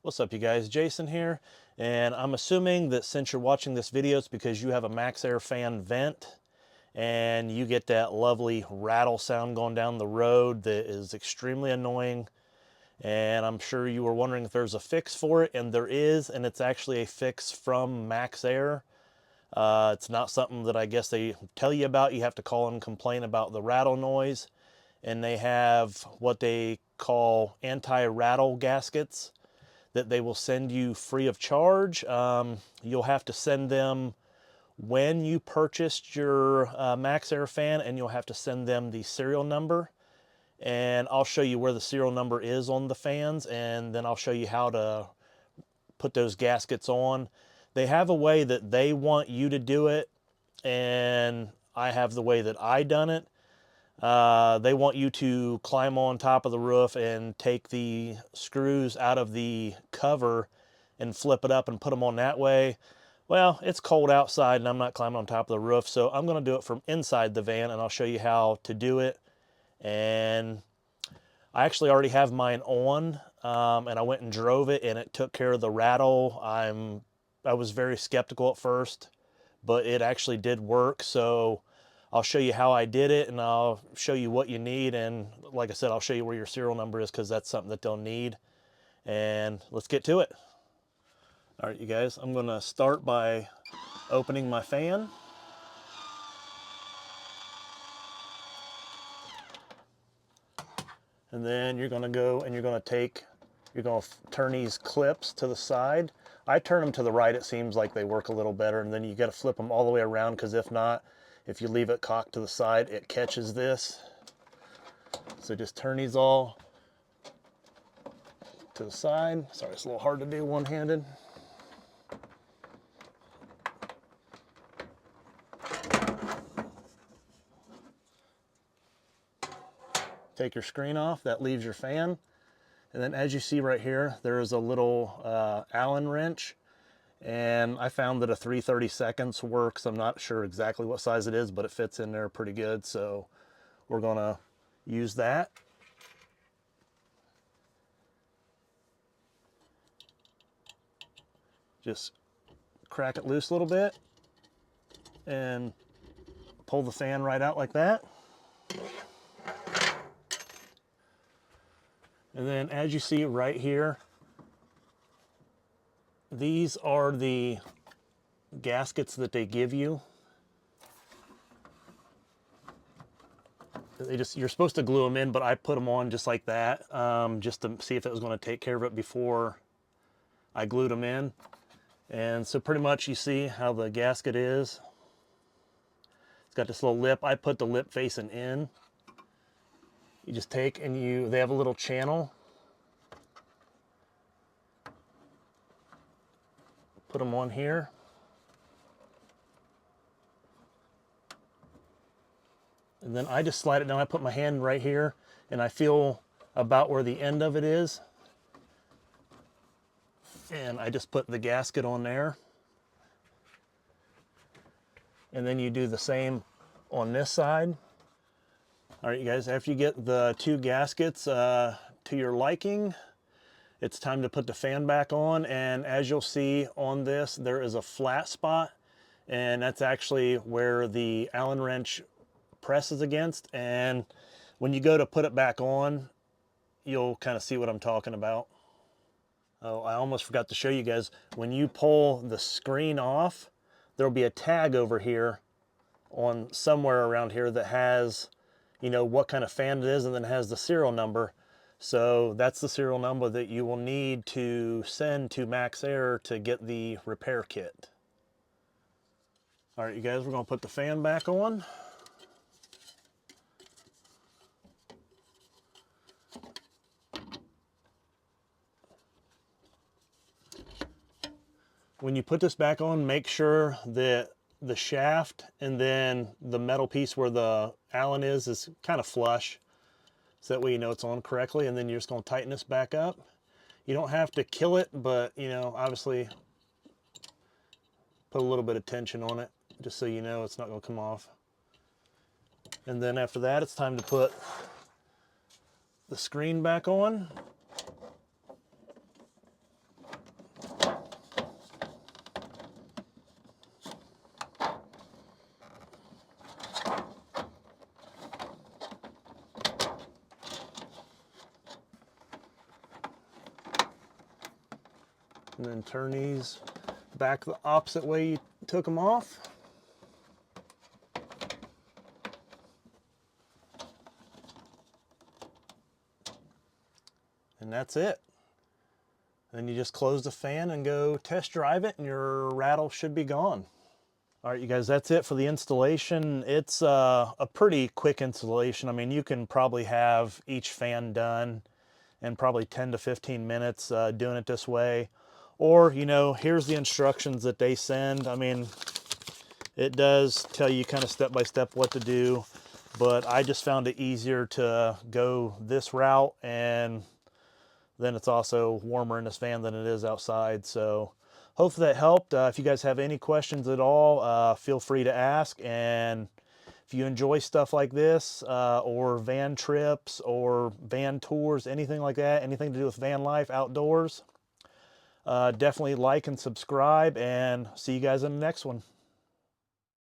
What's up, you guys? Jason here, and I'm assuming that since you're watching this video, it's because you have a MaxxAir fan vent and you get that lovely rattle sound going down the road that is extremely annoying. And I'm sure you were wondering if there's a fix for it, and there is, and it's actually a fix from MaxxAir. It's not something that I guess they tell you about. You have to call and complain about the rattle noise, and they have what they call anti-rattle gaskets that they will send you free of charge. You'll have to send them when you purchased your MaxxAir fan, and you'll have to send them the serial number. And I'll show you where the serial number is on the fans, and then I'll show you how to put those gaskets on. They have a way that they want you to do it, and I have the way that I done it. They want you to climb on top of the roof and take the screws out of the cover and flip it up and put them on that way. Well, it's cold outside and I'm not climbing on top of the roof, so I'm going to do it from inside the van, and I'll show you how to do it. And I actually already have mine on, and I went and drove it, and it took care of the rattle. I was very skeptical at first, but it actually did work. So I'll show you how I did it, and I'll show you what you need. And like I said, I'll show you where your serial number is, because that's something that they'll need. And let's get to it. All right, you guys, I'm going to start by opening my fan. And then you're going to go and you're going to turn these clips to the side. I turn them to the right. It seems like they work a little better. And then you got to flip them all the way around, because if not, if you leave it cocked to the side, it catches this. So just turn these all to the side. Sorry, it's a little hard to do one-handed. Take your screen off. That leaves your fan. And then as you see right here, there is a little Allen wrench. And I found that a 3/32 works. I'm not sure exactly what size it is, but it fits in there pretty good. So we're gonna use that. Just crack it loose a little bit and pull the fan right out like that. And then as you see right here, these are the gaskets that they give you. You're supposed to glue them in, but I put them on just like that, just to see if it was going to take care of it before I glued them in. And so pretty much you see how the gasket is. It's got this little lip. I put the lip facing in. You just take and they have a little channel. Put them on here. And then I just slide it down. I put my hand right here, and I feel about where the end of it is. And I just put the gasket on there. And then you do the same on this side. All right, you guys, after you get the two gaskets to your liking, it's time to put the fan back on. And as you'll see on this, there is a flat spot, and that's actually where the Allen wrench presses against. And when you go to put it back on, you'll kind of see what I'm talking about. Oh, I almost forgot to show you guys. When you pull the screen off, there'll be a tag over here on somewhere around here that has, you know, what kind of fan it is, and then has the serial number. So that's the serial number that you will need to send to MaxxAir to get the repair kit. All right, you guys, we're going to put the fan back on. When you put this back on, make sure that the shaft and then the metal piece where the Allen is kind of flush. So that way you know it's on correctly, and then you're just going to tighten this back up. You don't have to kill it, but, you know, obviously put a little bit of tension on it, just so you know it's not going to come off. And then after that, it's time to put the screen back on. And then turn these back the opposite way you took them off. And that's it. Then you just close the fan and go test drive it, and your rattle should be gone. All right, you guys, that's it for the installation. It's a pretty quick installation. I mean, you can probably have each fan done in probably 10 to 15 minutes doing it this way. Or, you know, here's the instructions that they send. I mean, it does tell you kind of step by step what to do, but I just found it easier to go this route, and then it's also warmer in this fan than it is outside. So hopefully that helped. If you guys have any questions at all, feel free to ask. And if you enjoy stuff like this, or van trips or van tours, anything like that, anything to do with van life outdoors, definitely like and subscribe, and see you guys in the next one.